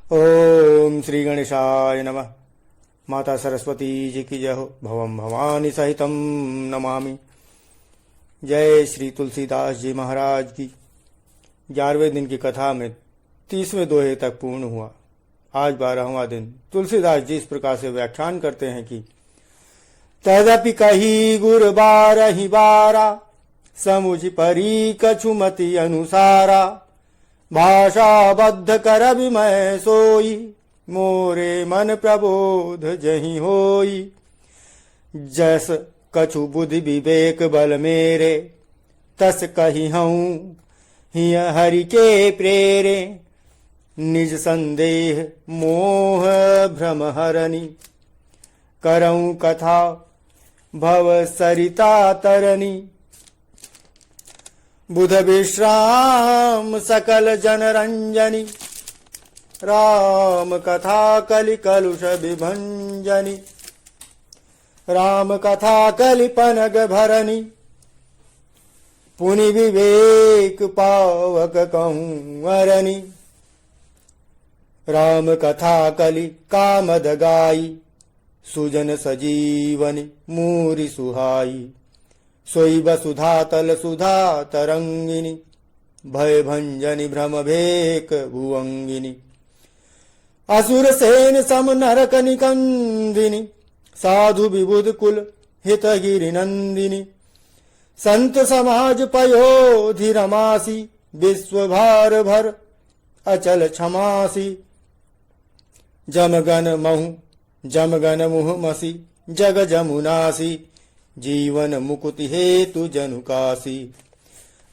ओम श्री गणेशाय नमः। माता सरस्वती जी की जय हो। भवम भवानी सहितम नमामि। जय श्री तुलसीदास जी महाराज की। 11वें दिन की कथा में 30वें दोहे तक पूर्ण हुआ। आज 12वां दिन। तुलसीदास जी इस प्रकार से व्याख्यान करते हैं कि तदपि कही गुर बारहि बारा, समुझ परी कछुमति अनुसारा। भाषा बद्ध कर विमय सोई, मोरे मन प्रबोध जहि होई। जस कछु बुद्धि विवेक बल मेरे, तस कही हूँ हिय हरि के प्रेरे। निज संदेह मोह भ्रम हरनी, करऊँ कथा भव सरिता तरनी। बुध विश्राम सकल जन रंजनी, राम कथा कलि कलुष विभंजनी। राम कथा कलि पनग भरनी, पुनि विवेक पावक कहूँ अरनी। राम कथा कलि कामद गाई, सुजन सजीवनी मूरि सुहाई। सोई वसुधा तल सुधा तरंगिनी, भय भंजनी भ्रम भेक भुवंगिनी। असुर सेन सम नरक निकंदिनी, साधु विबुध कुल हित गिरि नंदिनी। संत समाज पयोधि रमासी, विश्व भार भर अचल क्षमासी। जमगन मुह मसी, जग जमुनासी। जीवन मुकुति हेतु जनुकासी,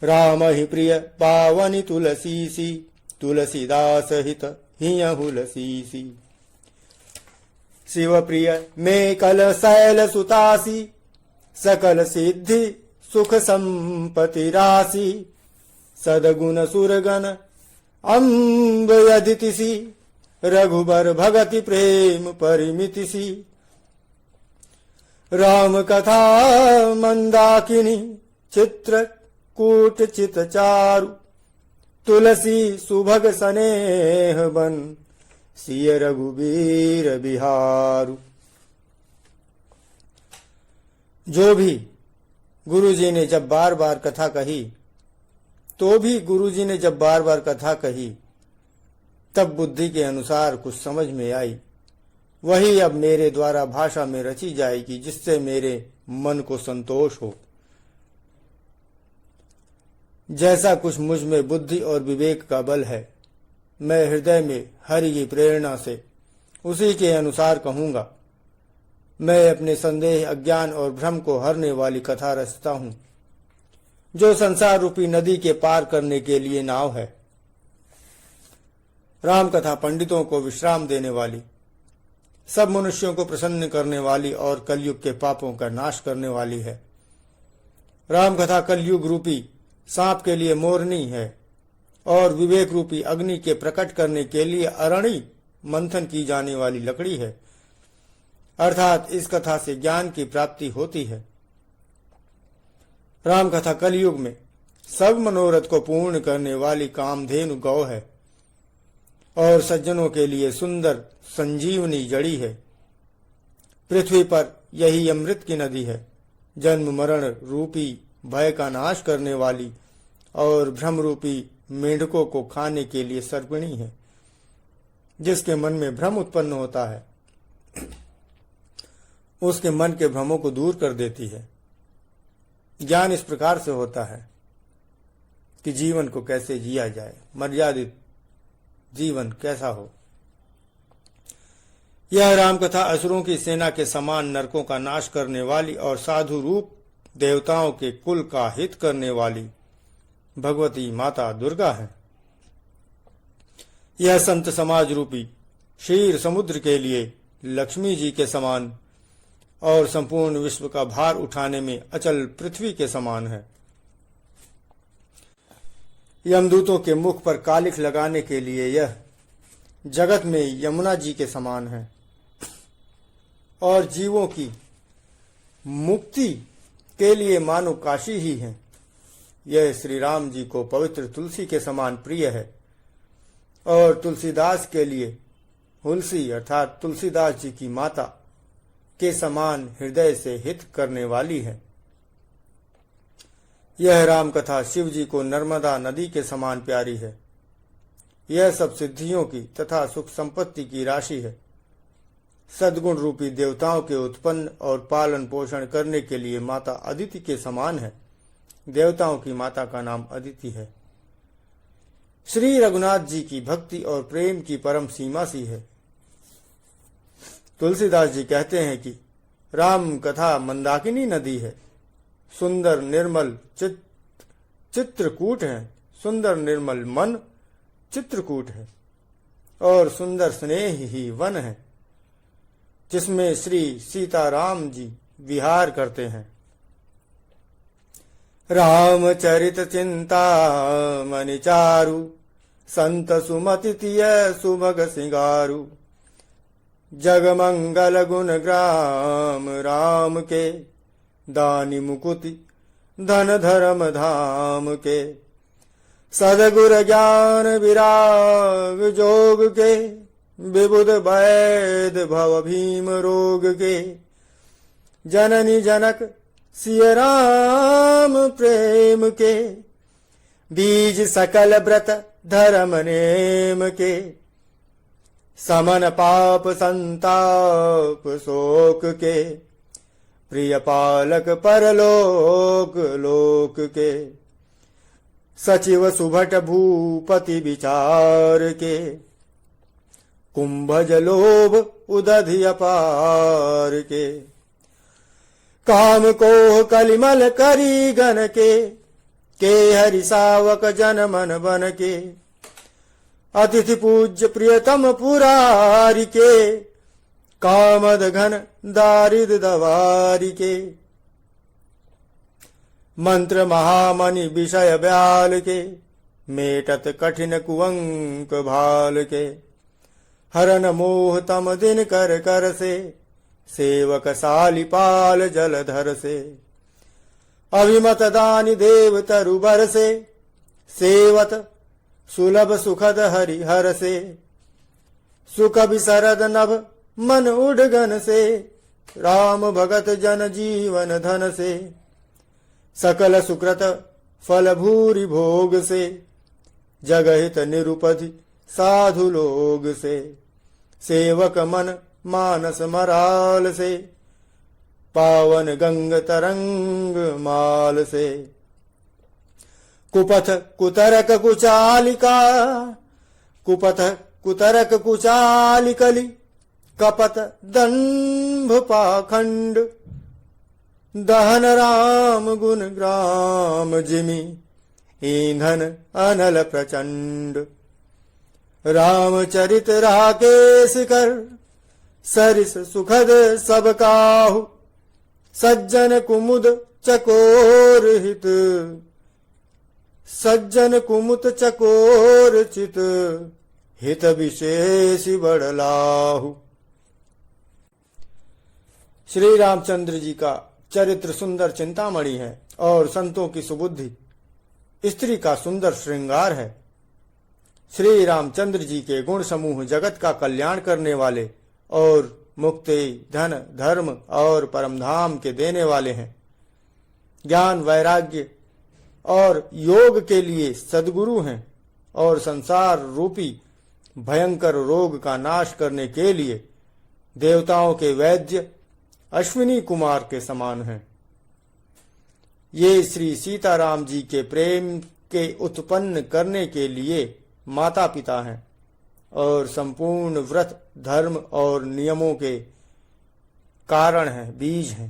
राम ही प्रिय पावनी तुलसीसी। तुलसीदास हित हियहु लसीसी। शिव प्रिय में कल शैल सुतासी, सकल सिद्धि सुख संपत्ति राशि। सदगुण सुरगण अम्ब यदितिसी, रघुबर भगति प्रेम परिमितिसी। राम कथा मंदाकिनी, चित्र कूट चित चारु। तुलसी सुभग सनेह बन, सिय रघुबीर बिहारु। जो भी गुरुजी ने जब बार बार कथा कही, तब बुद्धि के अनुसार कुछ समझ में आई, वही अब मेरे द्वारा भाषा में रची जाएगी, जिससे मेरे मन को संतोष हो। जैसा कुछ मुझ में बुद्धि और विवेक का बल है, मैं हृदय में हरि की प्रेरणा से उसी के अनुसार कहूंगा। मैं अपने संदेह, अज्ञान और भ्रम को हरने वाली कथा रचता हूं, जो संसार रूपी नदी के पार करने के लिए नाव है। राम कथा पंडितों को विश्राम देने वाली, सब मनुष्यों को प्रसन्न करने वाली और कलयुग के पापों का नाश करने वाली है। राम कथा कलयुग रूपी सांप के लिए मोरनी है और विवेक रूपी अग्नि के प्रकट करने के लिए अरणी मंथन की जाने वाली लकड़ी है। अर्थात इस कथा से ज्ञान की प्राप्ति होती है। राम कथा कलयुग में सब मनोरथ को पूर्ण करने वाली कामधेनु गौ है और सज्जनों के लिए सुंदर संजीवनी जड़ी है। पृथ्वी पर यही अमृत की नदी है, जन्म मरण रूपी भय का नाश करने वाली और भ्रम रूपी मेंढकों को खाने के लिए सर्पिणी है। जिसके मन में भ्रम उत्पन्न होता है, उसके मन के भ्रमों को दूर कर देती है। ज्ञान इस प्रकार से होता है कि जीवन को कैसे जिया जाए, मर्यादित जीवन कैसा हो। यह राम कथा असुरों की सेना के समान नरकों का नाश करने वाली और साधु रूप देवताओं के कुल का हित करने वाली भगवती माता दुर्गा है। यह संत समाज रूपी क्षीर समुद्र के लिए लक्ष्मी जी के समान और संपूर्ण विश्व का भार उठाने में अचल पृथ्वी के समान है। यमदूतों के मुख पर कालिख लगाने के लिए यह जगत में यमुना जी के समान है और जीवों की मुक्ति के लिए मानो काशी ही है। यह श्री राम जी को पवित्र तुलसी के समान प्रिय है और तुलसीदास के लिए हुलसी अर्थात तुलसीदास जी की माता के समान हृदय से हित करने वाली है। यह राम कथा शिव जी को नर्मदा नदी के समान प्यारी है। यह सब सिद्धियों की तथा सुख संपत्ति की राशि है। सद्गुण रूपी देवताओं के उत्पन्न और पालन पोषण करने के लिए माता अदिति के समान है। देवताओं की माता का नाम अदिति है। श्री रघुनाथ जी की भक्ति और प्रेम की परम सीमा सी है। तुलसीदास जी कहते हैं कि राम कथा मंदाकिनी नदी है। सुंदर निर्मल चित्रकूट है। सुंदर निर्मल मन चित्रकूट है और सुंदर स्नेह ही वन है, जिसमें श्री सीताराम जी विहार करते हैं। रामचरित चिंता मनि चारु, संत सुमति तिय सुभग सिंगारु। जगमंगल गुण ग्राम राम के, दानी मुकुति धन धर्म धाम के। सदगुर ज्ञान विराग जोग के, विबुध वैद भव भीम रोग के। जननी जनक सिय राम प्रेम के, बीज सकल व्रत धर्म नेम के। समन पाप संताप शोक के, प्रिय पालक परलोक लोक के। सचिव सुभट भूपति विचार के, कुंभज लोभ उदधि अपार के। काम को कलिमल करी गन के हरि सावक जन मन बन के। अतिथि पूज्य प्रियतम पुरारी के, कामद घन दारिद दवारी के। मंत्र महामणि विषय ब्याल के, मेटत कठिन कुअंक भाल के। हरन मोह तम दिन कर कर से, सेवक सालिपाल जलधर से। अभिमत दानी देव तरुबर से, सेवत सुलभ सुखद हरिहर से। सुख विसरद नभ मन उडगन से, राम भगत जन जीवन धन से। सकल सुकृत फल भूरि भोग से, जगहित निरुपधि साधु लोग से। सेवक मन मानस मराल से, पावन गंग तरंग माल से। कुपथ कुतरक कुचालिका, कुपथ कुतरक कुचालिकली। कपट दंभ पाखंड, दहन राम गुण ग्राम जिमि। ईंधन अनल प्रचंड, रामचरित राकेश कर। सरिस सुखद सब काहु, सज्जन कुमुद चकोर हित। सज्जन कुमुद चकोर चित, हित विशेष बड़लाहु। श्री रामचंद्र जी का चरित्र सुंदर चिंतामणि है और संतों की सुबुद्धि स्त्री का सुंदर श्रृंगार है। श्री रामचंद्र जी के गुण समूह जगत का कल्याण करने वाले और मुक्ति धन धर्म और परमधाम के देने वाले हैं। ज्ञान वैराग्य और योग के लिए सद्गुरु हैं और संसार रूपी भयंकर रोग का नाश करने के लिए देवताओं के वैद्य अश्विनी कुमार के समान हैं। ये श्री सीताराम जी के प्रेम के उत्पन्न करने के लिए माता पिता हैं और संपूर्ण व्रत धर्म और नियमों के कारण हैं, बीज हैं।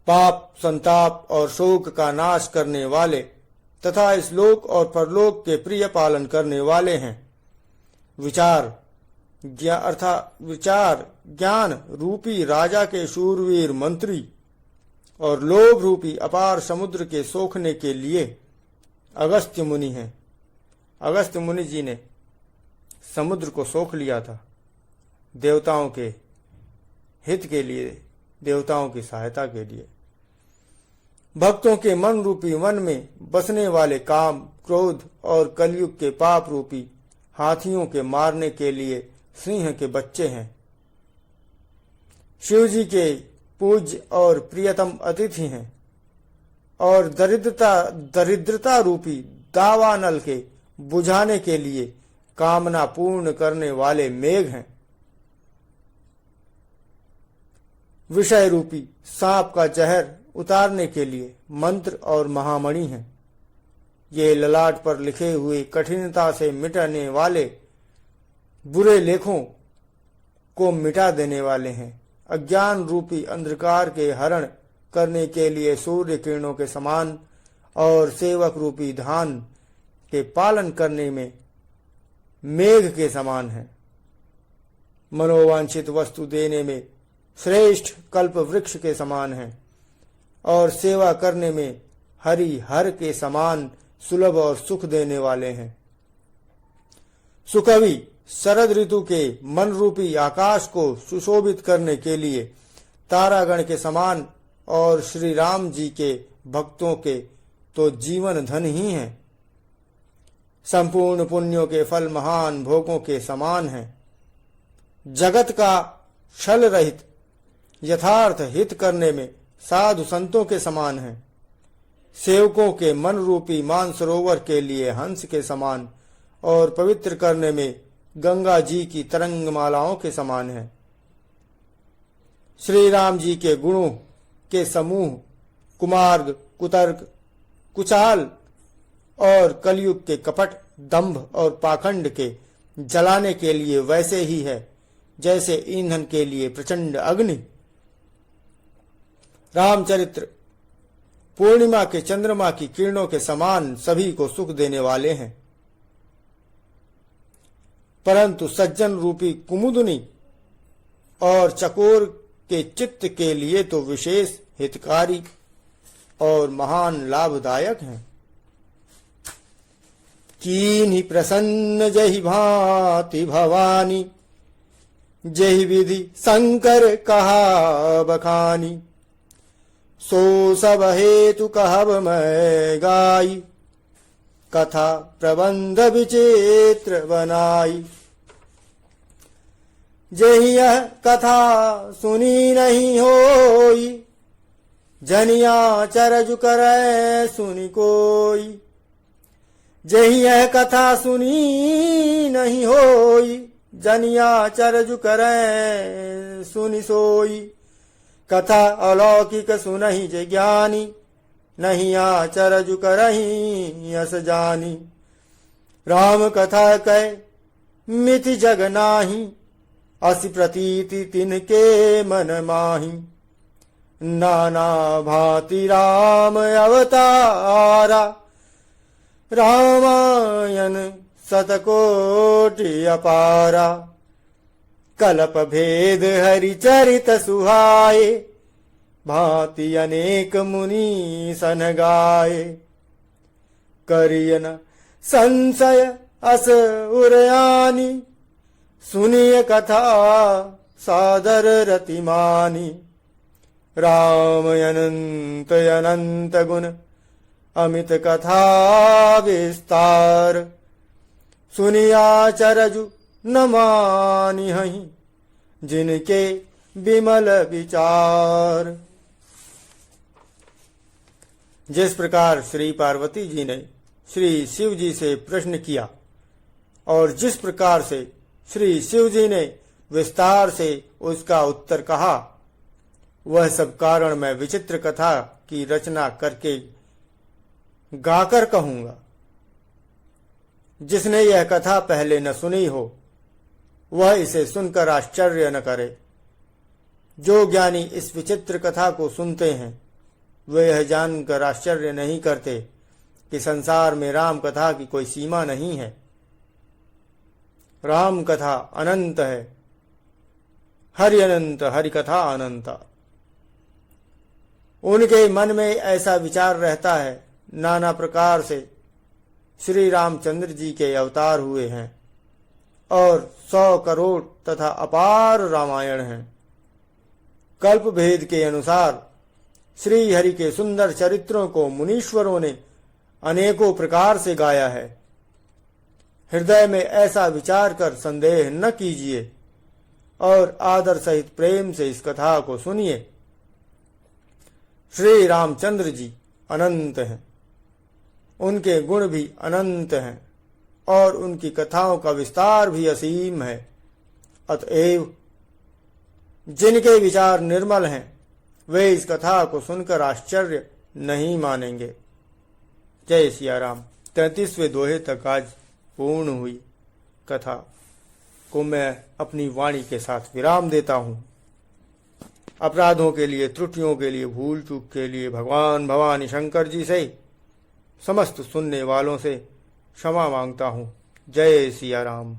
पाप संताप और शोक का नाश करने वाले तथा इस लोक और परलोक के प्रिय पालन करने वाले हैं। विचार ज्ञान रूपी राजा के शूरवीर मंत्री और लोभ रूपी अपार समुद्र के सोखने के लिए अगस्त्य मुनि हैं। अगस्त्य मुनि जी ने समुद्र को सोख लिया था देवताओं के हित के लिए, देवताओं की सहायता के लिए। भक्तों के मन रूपी वन में बसने वाले काम क्रोध और कलयुग के पाप रूपी हाथियों के मारने के लिए सिंह के बच्चे हैं। शिव जी के पूज्य और प्रियतम अतिथि हैं और दरिद्रता रूपी दावानल के बुझाने के लिए कामना पूर्ण करने वाले मेघ हैं। विषय रूपी सांप का जहर उतारने के लिए मंत्र और महामणि हैं। ये ललाट पर लिखे हुए कठिनता से मिटने वाले बुरे लेखों को मिटा देने वाले हैं। अज्ञान रूपी अंधकार के हरण करने के लिए सूर्य किरणों के समान और सेवक रूपी धान के पालन करने में मेघ के समान है। मनोवांछित वस्तु देने में श्रेष्ठ कल्प वृक्ष के समान है और सेवा करने में हरि हर के समान सुलभ और सुख देने वाले हैं। सुकवि शरद ऋतु के मन रूपी आकाश को सुशोभित करने के लिए तारागण के समान और श्री राम जी के भक्तों के तो जीवन धन ही हैं। संपूर्ण पुण्यों के फल महान भोगों के समान हैं। जगत का छल रहित यथार्थ हित करने में साधु संतों के समान हैं। सेवकों के मन रूपी मानसरोवर के लिए हंस के समान और पवित्र करने में गंगा जी की तरंग मालाओं के समान है। श्री राम जी के गुणों के समूह कुमार्ग, कुतर्क, कुचाल और कलयुग के कपट, दंभ और पाखंड के जलाने के लिए वैसे ही है जैसे ईंधन के लिए प्रचंड अग्नि। रामचरित्र पूर्णिमा के चंद्रमा की किरणों के समान सभी को सुख देने वाले हैं। परंतु सज्जन रूपी कुमुदनी और चकोर के चित्त के लिए तो विशेष हितकारी और महान लाभदायक हैं। कीन्ही प्रसन्न जहि भांति भवानी, जहि विधि शंकर कहा बखानी। सो सब हेतु कहब मैं गाई, कथा प्रबंध विचित्र बनाई। जहि यह कथा सुनी नहीं होई, जनिया चरजु करे सुनी कोई। जहि यह कथा सुनी नहीं होई, जनिया चरजु करे सुनी सोई। कथा अलौकिक सुनहि जे ज्ञानी, नहीं आचरजु करही यस जानी। राम कथा कै मिति जग नाही, असि प्रतीति तिनके मन माही। नाना भांति राम अवतारा, रामायण शतकोटि अपारा। कल्प भेद हरि चरित सुहाए, भांति अनेक मुनि सन गाए। करियन संशय अस उरयानी, सुनिय कथा सादर रतिमानी। राम अनंत अनंत गुण अमित कथा विस्तार। सुनिया चरजु न मानी हहीं, जिनके विमल विचार। जिस प्रकार श्री पार्वती जी ने श्री शिव जी से प्रश्न किया और जिस प्रकार से श्री शिव जी ने विस्तार से उसका उत्तर कहा, वह सब कारण मैं विचित्र कथा की रचना करके गाकर कहूंगा। जिसने यह कथा पहले न सुनी हो, वह इसे सुनकर आश्चर्य न करे। जो ज्ञानी इस विचित्र कथा को सुनते हैं, वे यह जानकर आश्चर्य नहीं करते कि संसार में राम कथा की कोई सीमा नहीं है। राम कथा अनंत है, हरि अनंत, हरि कथा अनंत। उनके मन में ऐसा विचार रहता है, नाना प्रकार से श्री रामचंद्र जी के अवतार हुए हैं और 100 करोड़ तथा अपार रामायण हैं। कल्प भेद के अनुसार श्री हरि के सुंदर चरित्रों को मुनीश्वरों ने अनेकों प्रकार से गाया है। हृदय में ऐसा विचार कर संदेह न कीजिए और आदर सहित प्रेम से इस कथा को सुनिए। श्री रामचंद्र जी अनंत हैं, उनके गुण भी अनंत हैं और उनकी कथाओं का विस्तार भी असीम है। अतएव जिनके विचार निर्मल हैं वे इस कथा को सुनकर आश्चर्य नहीं मानेंगे। जय सिया राम। 33वें दोहे तक आज पूर्ण हुई। कथा को मैं अपनी वाणी के साथ विराम देता हूँ। अपराधों के लिए, त्रुटियों के लिए, भूल चूक के लिए भगवान भवानी शंकर जी से, समस्त सुनने वालों से क्षमा मांगता हूँ। जय सिया राम।